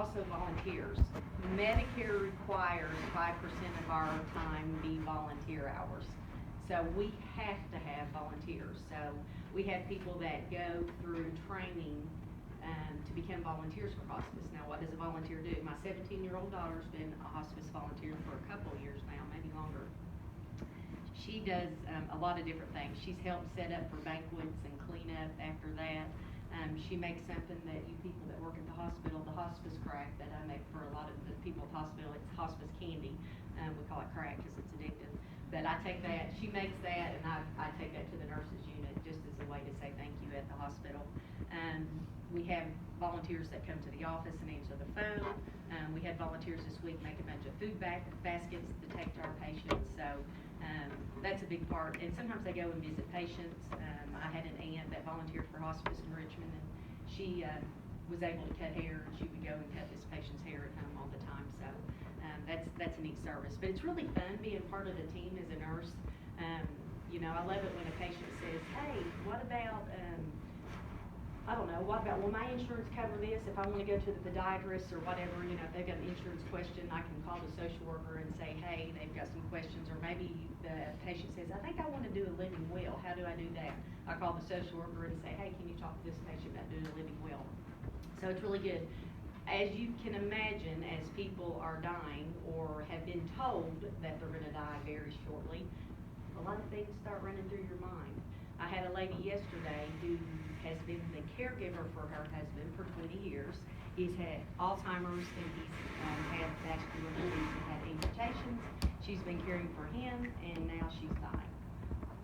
also volunteers. Medicare requires 5% of our time be volunteer hours. So we have to have volunteers. So we have people that go through training to become volunteers for hospice. Now, what does a volunteer do? My 17-year-old daughter's been a hospice volunteer for a couple of years now, maybe longer. She does a lot of different things. She's helped set up for banquets and clean up after that. She makes something that you people that work at the hospice crack that I make for a lot of the people at the hospital, it's hospice candy. We call it crack because it's addictive. But I take that, she makes that, and I take that to the nurses unit just as a way to say thank you at the hospital. We have volunteers that come to the office and answer the phone. We had volunteers this week make a bunch of food baskets to take to our patients. So that's a big part. And sometimes they go and visit patients. I had an aunt that volunteered for hospice in Richmond, and she was able to cut hair, and she would go and cut this patient's hair at home all the time. So that's a neat service. But it's really fun being part of the team as a nurse. You know, I love it when a patient says, hey, what about, I don't know, what about, will my insurance cover this if I want to go to the podiatrist or whatever? You know, if they've got an insurance question, I can call the social worker and say, hey, they've got some questions. Or maybe the patient says, I think I want to do a living will. How do I do that? I call the social worker and say, hey, can you talk to this patient about doing a living will? So it's really good. As you can imagine, as people are dying or have been told that they're going to die very shortly, a lot of things start running through your mind. I had a lady yesterday who has been the caregiver for her husband for 20 years. He's had Alzheimer's and he's had vascular disease and had amputations. She's been caring for him and now she's dying,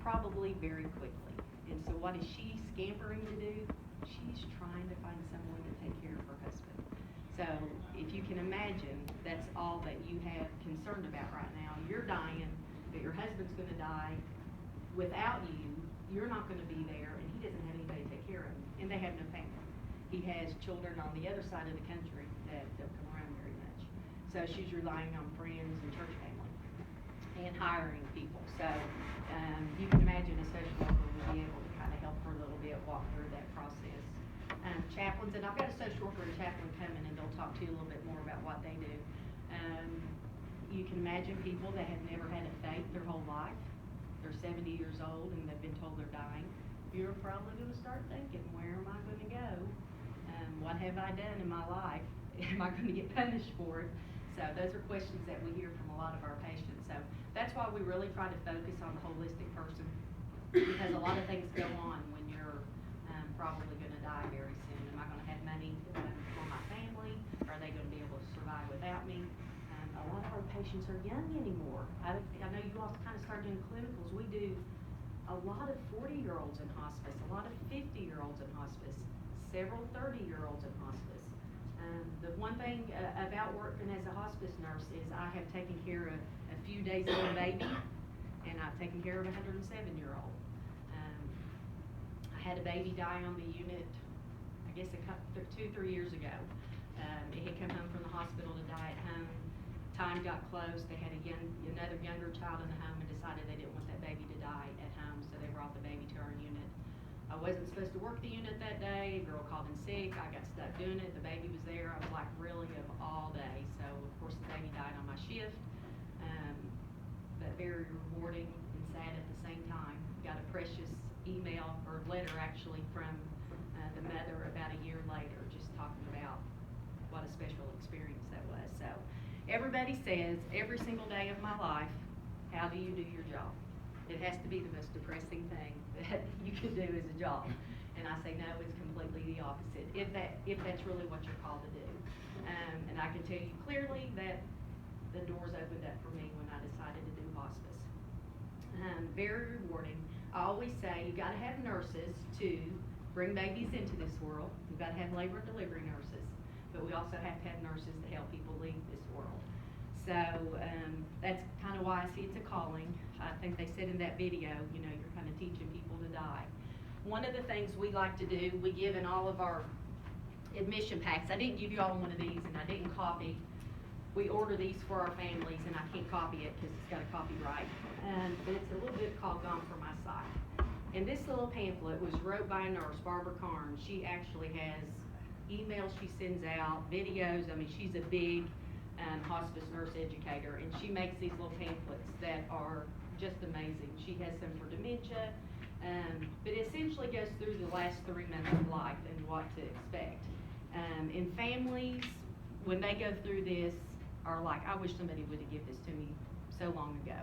probably very quickly. And so what is she scampering to do? She's trying to find someone to take care of her husband. So if you can imagine, that's all that you have concerned about right now. You're dying, but your husband's going to die. Without you, you're not going to be there, and he doesn't have anybody to take care of him, and they have no family. He has children on the other side of the country that don't come around very much. So she's relying on friends and church family and hiring people. So you can imagine a social worker would be able to kind of help her a little bit, walk through that process. Chaplains, and I've got a social worker and chaplain coming, and they'll talk to you a little bit more about what they do. You can imagine people that have never had a faith their whole life. They're 70 years old and they've been told they're dying. You're probably going to start thinking, where am I going to go? What have I done in my life? Am I going to get punished for it? So those are questions that we hear from a lot of our patients. So that's why we really try to focus on the holistic person, because a lot of things go on when you're probably going to die very soon. Am I going to have money for my family? Are they going to be able to survive without me? A lot of our patients are young anymore. I know you all kind of start doing clinicals. We do a lot of 40-year-olds in hospice, a lot of 50-year-olds in hospice, several 30-year-olds in hospice. The one thing about working as a hospice nurse is I have taken care of a few days old baby, and I've taken care of a 107-year-old. I had a baby die on the unit, I guess 2-3 years ago. It had come home from the hospital to die at home. Time got close. They had another younger child in the home and decided they didn't want that baby to die at home, so they brought the baby to our unit. I wasn't supposed to work the unit that day. A girl called in sick. I got stuck doing it. The baby was there. I was like, really, of all day. So, of course, the baby died on my shift, but very rewarding and sad at the same time. Got a precious email, or letter actually, from the mother about a year later, just talking about what a special experience that was. So everybody says every single day of my life, how do you do your job? It has to be the most depressing thing that you can do as a job. And I say, no, it's completely the opposite, if that's really what you're called to do. And I can tell you clearly that the doors opened up for me when I decided to do hospice. Very rewarding. I always say you got to have nurses to bring babies into this world. You've got to have labor and delivery nurses. But we also have to have nurses to help people leave this world. So that's kind of why I see it's a calling. I think they said in that video, you know, you're kind of teaching people to die. One of the things we like to do, we give in all of our admission packs. I didn't give you all one of these, and I didn't copy. We order these for our families, and I can't copy it because it's got a copyright. But it's a little bit called Gone From My Sight. And this little pamphlet was wrote by a nurse, Barbara Carnes. She actually has emails she sends out, videos. I mean, she's a big hospice nurse educator, and she makes these little pamphlets that are just amazing. She has some for dementia, but it essentially goes through the last 3 months of life and what to expect. And families, when they go through this, are like, I wish somebody would have given this to me so long ago.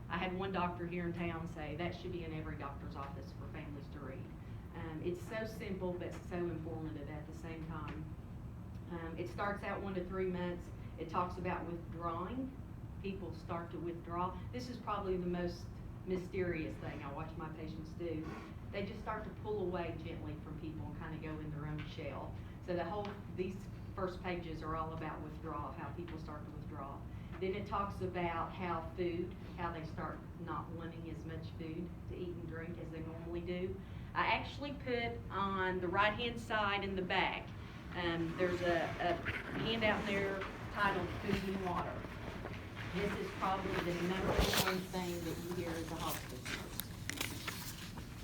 I had one doctor here in town say that should be in every doctor's office for families to read. It's so simple but so informative at the same time. It starts out 1 to 3 months. It talks about withdrawing. People start to withdraw. This is probably the most mysterious thing I watch my patients do. They just start to pull away gently from people and kind of go in their own shell. So these first pages are all about withdrawal, how people start to withdraw. Then it talks about how they start not wanting as much food to eat and drink as they normally do. I actually put on the right-hand side in the back, there's a handout there titled Food and Water. This is probably the #1 thing that you hear as a hospice nurse.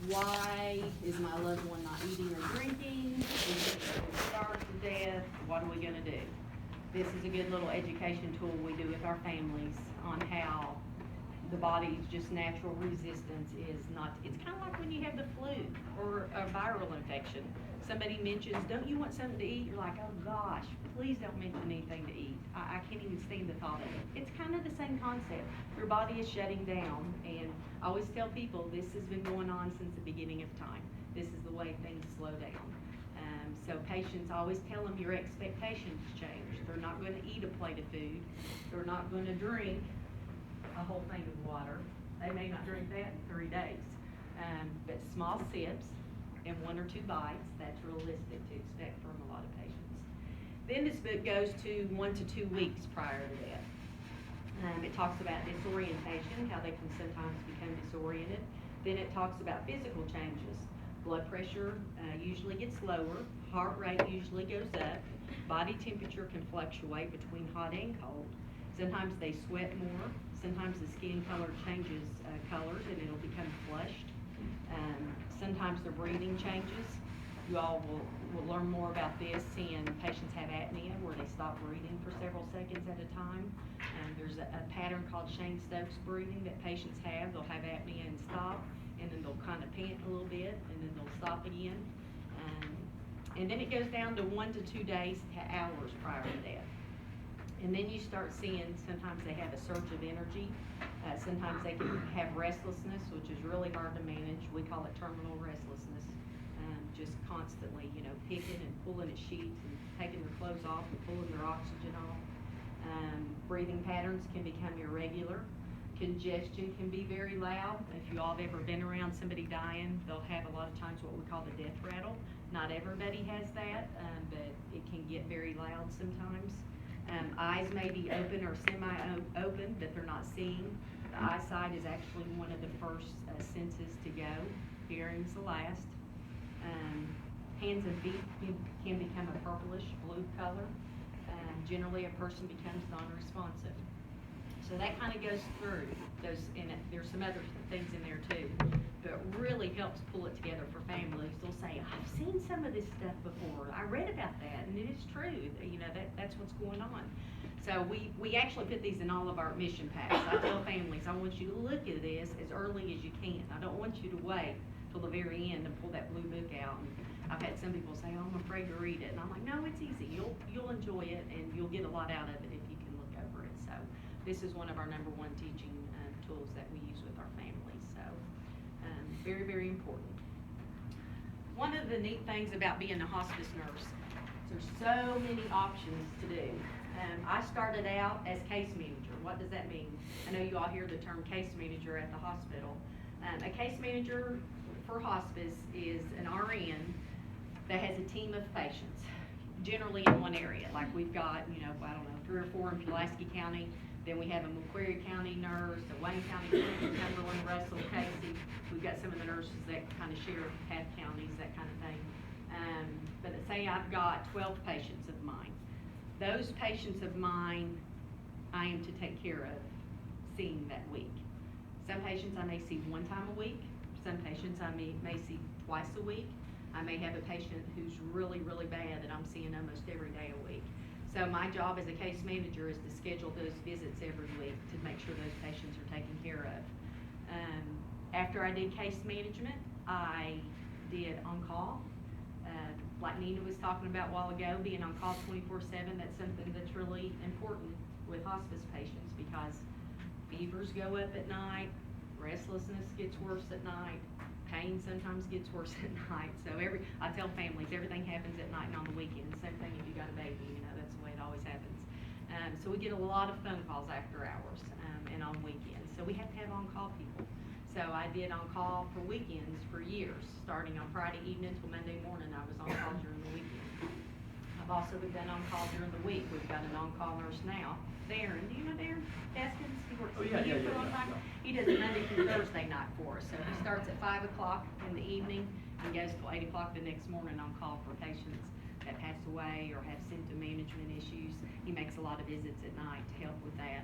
Why is my loved one not eating or drinking? Is it starved to death? What are we going to do? This is a good little education tool we do with our families on how the body's just natural resistance is not, it's kind of like when you have the flu or a viral infection. Somebody mentions, don't you want something to eat? You're like, oh gosh, please don't mention anything to eat. I can't even stand the thought of it. It's kind of the same concept. Your body is shutting down, and I always tell people this has been going on since the beginning of time. This is the way things slow down. So patients, always tell them your expectations change. They're not going to eat a plate of food. They're not going to drink a whole thing of water. They may not drink that in 3 days. But small sips and 1 or 2 bites, that's realistic to expect from a lot of patients. Then this book goes to 1 to 2 weeks prior to death. It talks about disorientation, how they can sometimes become disoriented. Then it talks about physical changes. Blood pressure usually gets lower, heart rate usually goes up, body temperature can fluctuate between hot and cold. Sometimes they sweat more, sometimes the skin color changes colors and it'll become flushed. Sometimes the breathing changes. You all will learn more about this seeing patients have apnea where they stop breathing for several seconds at a time. There's a pattern called Shane-Stokes breathing that patients have. They'll have apnea and stop, and then they'll kind of pant a little bit, and then they'll stop again. And then it goes down to 1 to 2 days to hours prior to death. And then you start seeing sometimes they have a surge of energy. Sometimes they can have restlessness, which is really hard to manage. We call it terminal restlessness. Just constantly, picking and pulling at sheets and taking their clothes off and pulling their oxygen off. Breathing patterns can become irregular. Congestion can be very loud. If you all have ever been around somebody dying, they'll have a lot of times what we call the death rattle. Not everybody has that, but it can get very loud sometimes. Eyes may be open or semi-open, but they're not seeing. The eyesight is actually one of the first senses to go. Hearing's the last. Hands and feet can become a purplish blue color. Generally, a person becomes non-responsive. So that kind of goes through those, and there's some other things in there too, but really helps pull it together for families. They'll say, I've seen some of this stuff before. I read about that, and it is true. That's what's going on. So we actually put these in all of our admission packs. I tell families, I want you to look at this as early as you can. I don't want you to wait till the very end and pull that blue book out. And I've had some people say, oh, I'm afraid to read it. And I'm like, no, it's easy. You'll enjoy it, and you'll get a lot out of it if you can look over it. So this is one of our #1 teaching tools that we use with our families. So very, very important. One of the neat things about being a hospice nurse, there's so many options to do. I started out as case manager. What does that mean? I know you all hear the term case manager at the hospital. A case manager for hospice is an RN that has a team of patients, generally in one area. Like we've got, 3 or 4 in Pulaski County. Then we have a Macquarie County nurse, a Wayne County nurse, Cumberland, Russell, Casey. We've got some of the nurses that kind of share path counties, that kind of thing. But say I've got 12 patients of mine. Those patients of mine, I am to take care of seeing that week. Some patients I may see 1 time a week. Some patients I may see twice a week. I may have a patient who's really, really bad that I'm seeing almost every day a week. So my job as a case manager is to schedule those visits every week to make sure those patients are taken care of. After I did case management, I did on-call. Like Nina was talking about a while ago, being on call 24/7, that's something that's really important with hospice patients because fevers go up at night, restlessness gets worse at night, pain sometimes gets worse at night. So I tell families everything happens at night and on the weekends. Same thing if you got a baby, that's the way it always happens. So we get a lot of phone calls after hours and on weekends. So we have to have on-call people. So I did on-call for weekends for years, starting on Friday evening till Monday morning. I was on-call during the weekend. I've also been on-call during the week. We've got an on-call nurse now. Darren, do you know Darren Gaskins? He works at the for a long time. He does it Monday through Thursday night for us. So he starts at 5 o'clock in the evening and goes till 8 o'clock the next morning on call for patients that pass away or have symptom management issues. He makes a lot of visits at night to help with that.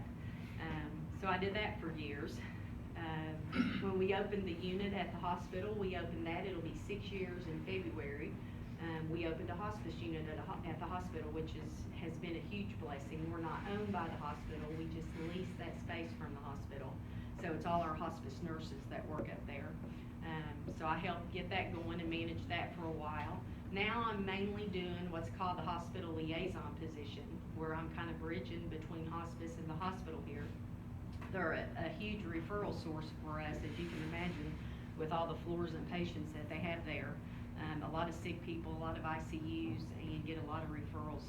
So I did that for years. When we opened the unit at the hospital, it'll be 6 years in February. We opened a hospice unit at the hospital, which has been a huge blessing. We're not owned by the hospital, we just lease that space from the hospital. So it's all our hospice nurses that work up there. So I helped get that going and manage that for a while. Now I'm mainly doing what's called the hospital liaison position, where I'm kind of bridging between hospice and the hospital here. They're a huge referral source for us, as you can imagine, with all the floors and patients that they have there. A lot of sick people, a lot of ICUs, and get a lot of referrals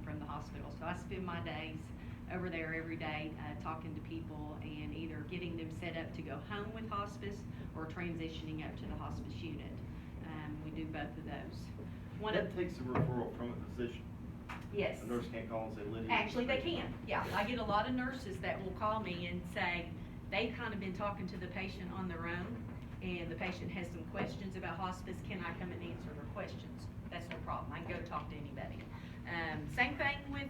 from the hospital. So I spend my days over there every day talking to people and either getting them set up to go home with hospice or transitioning up to the hospice unit. We do both of those. That takes a referral from a physician. Yes. A nurse can't call and say, Lydia. Actually, they can. Yeah, I get a lot of nurses that will call me and say they've kind of been talking to the patient on their own, and the patient has some questions about hospice. Can I come and answer their questions? That's no problem. I can go talk to anybody. Same thing with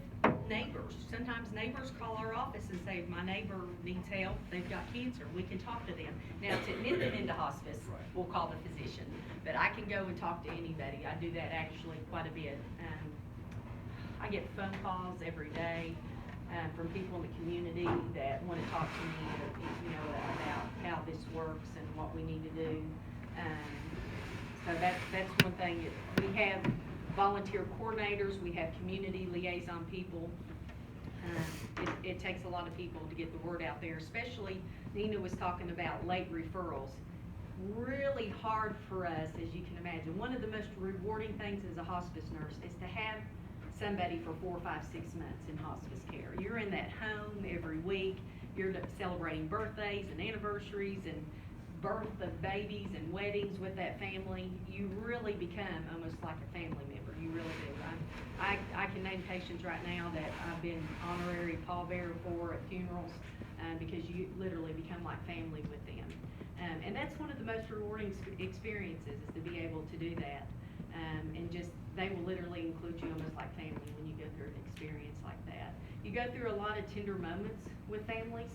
neighbors. Sometimes neighbors call our office and say, my neighbor needs help. They've got cancer. We can talk to them. Now, to admit them into hospice, we'll call the physician. But I can go and talk to anybody. I do that actually quite a bit. I get phone calls every day from people in the community that want to talk to me, about how this works and what we need to do. So that's one thing. We have volunteer coordinators. We have community liaison people. It takes a lot of people to get the word out there, especially Nina was talking about late referrals. Really hard for us, as you can imagine. One of the most rewarding things as a hospice nurse is to have somebody for 4, 5, 6 months in hospice care. You're in that home every week. You're celebrating birthdays and anniversaries and birth of babies and weddings with that family. You really become almost like a family member. You really do. I can name patients right now that I've been honorary pallbearer for at funerals because you literally become like family with them. And that's one of the most rewarding experiences, is to be able to do that. And just, they will literally include you almost like family when you go through an experience like that. You go through a lot of tender moments with families.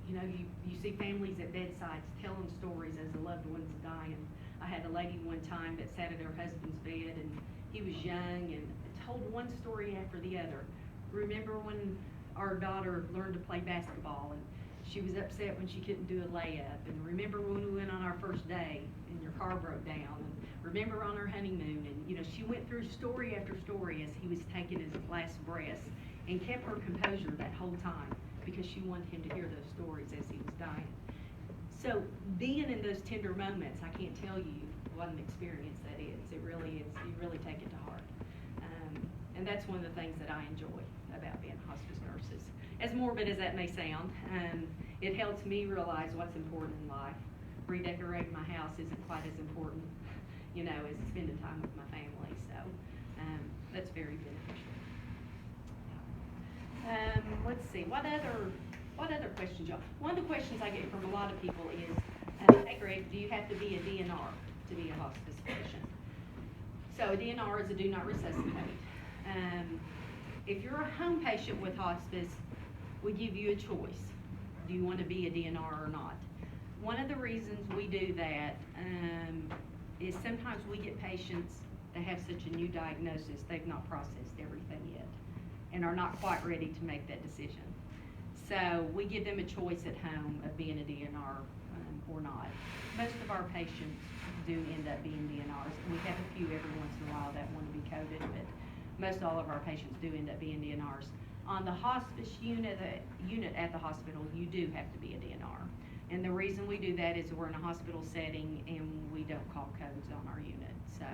You see families at bedsides telling stories as the loved one's dying. I had a lady one time that sat at her husband's bed, and he was young, and told one story after the other. Remember when our daughter learned to play basketball, and she was upset when she couldn't do a layup, and remember when we went on our first day and your car broke down, and remember on our honeymoon, and she went through story after story as he was taking his last breaths, and kept her composure that whole time because she wanted him to hear those stories as he was dying. So being in those tender moments, I can't tell you what an experience that is. It really is. You really take it to heart. And that's one of the things that I enjoy about being hospice nurses. As morbid as that may sound, it helps me realize what's important in life. Redecorating my house isn't quite as important, as spending time with my family. So that's very beneficial. Let's see, what other questions, y'all? One of the questions I get from a lot of people is, hey Greg, do you have to be a DNR to be a hospice patient? So a DNR is a do not resuscitate. If you're a home patient with hospice, we give you a choice. Do you want to be a DNR or not? One of the reasons we do that, is sometimes we get patients that have such a new diagnosis, they've not processed everything yet, and are not quite ready to make that decision. So we give them a choice at home of being a DNR or not. Most of our patients do end up being DNRs, and we have a few every once in a while that want to be coded, but most all of our patients do end up being DNRs. On the hospice unit, at the hospital, you do have to be a DNR. And the reason we do that is we're in a hospital setting and we don't call codes on our unit. So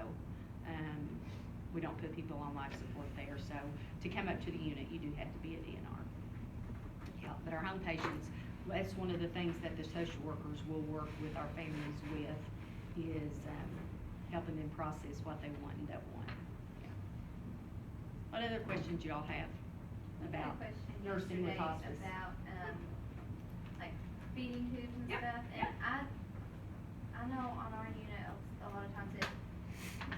we don't put people on life support there. So to come up to the unit, you do have to be a DNR. Yeah, but our home patients, that's one of the things that the social workers will work with our families with, is helping them process what they want and don't want. Yeah. What other questions y'all have about nursing with hospice? About like feeding tubes and Yep. stuff, and I know on our unit a lot of times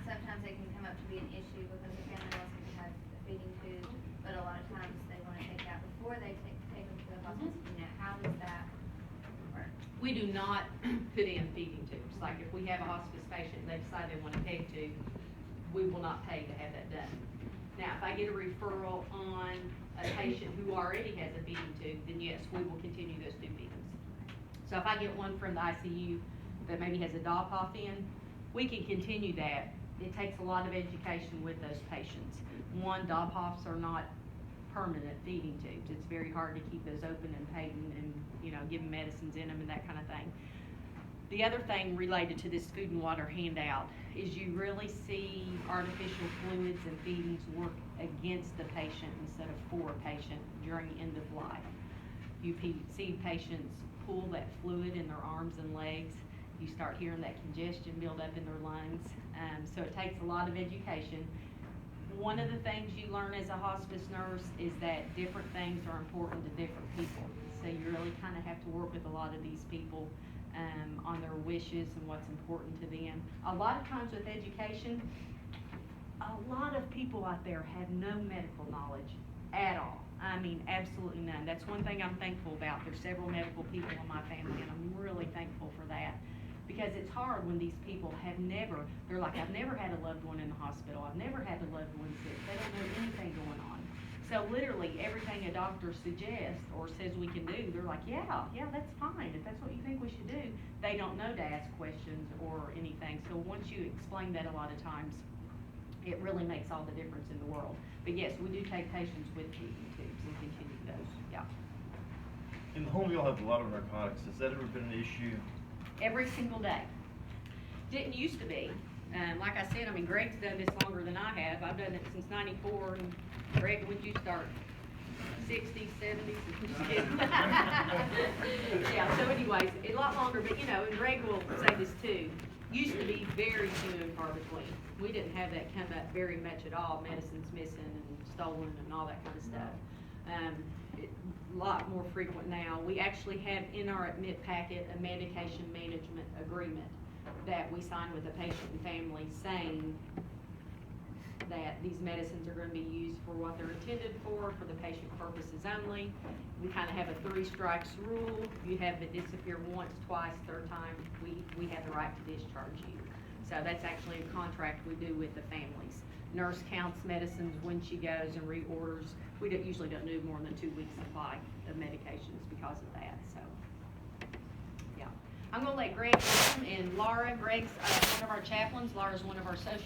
sometimes it can come up to be an issue because the family wants them to have a feeding tube, but a lot of times they want to take that before they take them to the hospice unit. How does that work? We do not put in feeding tubes. Like if we have a hospice patient and they decide they want a peg tube, we will not pay to have that done. Now, if I get a referral on a patient who already has a feeding tube, then yes, we will continue those tube feedings. So if I get one from the ICU that maybe has a DOPOF in, we can continue that. It takes a lot of education with those patients. One, DOPOFs are not permanent feeding tubes. It's very hard to keep those open and patent and, give them medicines in them and that kind of thing. The other thing related to this food and water handout is you really see artificial fluids and feedings work against the patient instead of for a patient during end of life. You see patients pull that fluid in their arms and legs. You start hearing that congestion build up in their lungs. So it takes a lot of education. One of the things you learn as a hospice nurse is that different things are important to different people. So you really kind of have to work with a lot of these people on their wishes and what's important to them. A lot of times with education, a lot of people out there have no medical knowledge at all. I mean, absolutely none. That's one thing I'm thankful about. There's several medical people in my family, and I'm really thankful for that. Because it's hard when these people they're like, I've never had a loved one in the hospital. I've never had a loved one sick. They don't know anything going on. So literally everything a doctor suggests or says we can do, they're like, yeah, that's fine. If that's what you think we should do, they don't know to ask questions or anything. So once you explain that a lot of times, it really makes all the difference in the world. But yes, we do take patients with feeding tubes and continue those, yeah. In the home, you all have a lot of narcotics. Has that ever been an issue? Every single day. Didn't used to be. Like I said, I mean, Greg's done this longer than I have. I've done it since '94, and Greg, when'd you start? 60s, 70s? Yeah, so anyways, a lot longer, but and Greg will say this too. Used to be very few and far between. We didn't have that come up very much at all. Medicines missing and stolen and all that kind of stuff. A lot more frequent now. We actually have in our admit packet a medication management agreement that we sign with the patient and family saying that these medicines are going to be used for what they're intended for the patient purposes only. We kind of have a 3 strikes rule. If you have it disappear once, twice, third time, we have the right to discharge you. So that's actually a contract we do with the families. Nurse counts medicines when she goes and reorders. We usually don't do more than 2 weeks supply of medications because of that. So, yeah. I'm going to let Greg and Laura. Greg's one of our chaplains. Laura's one of our social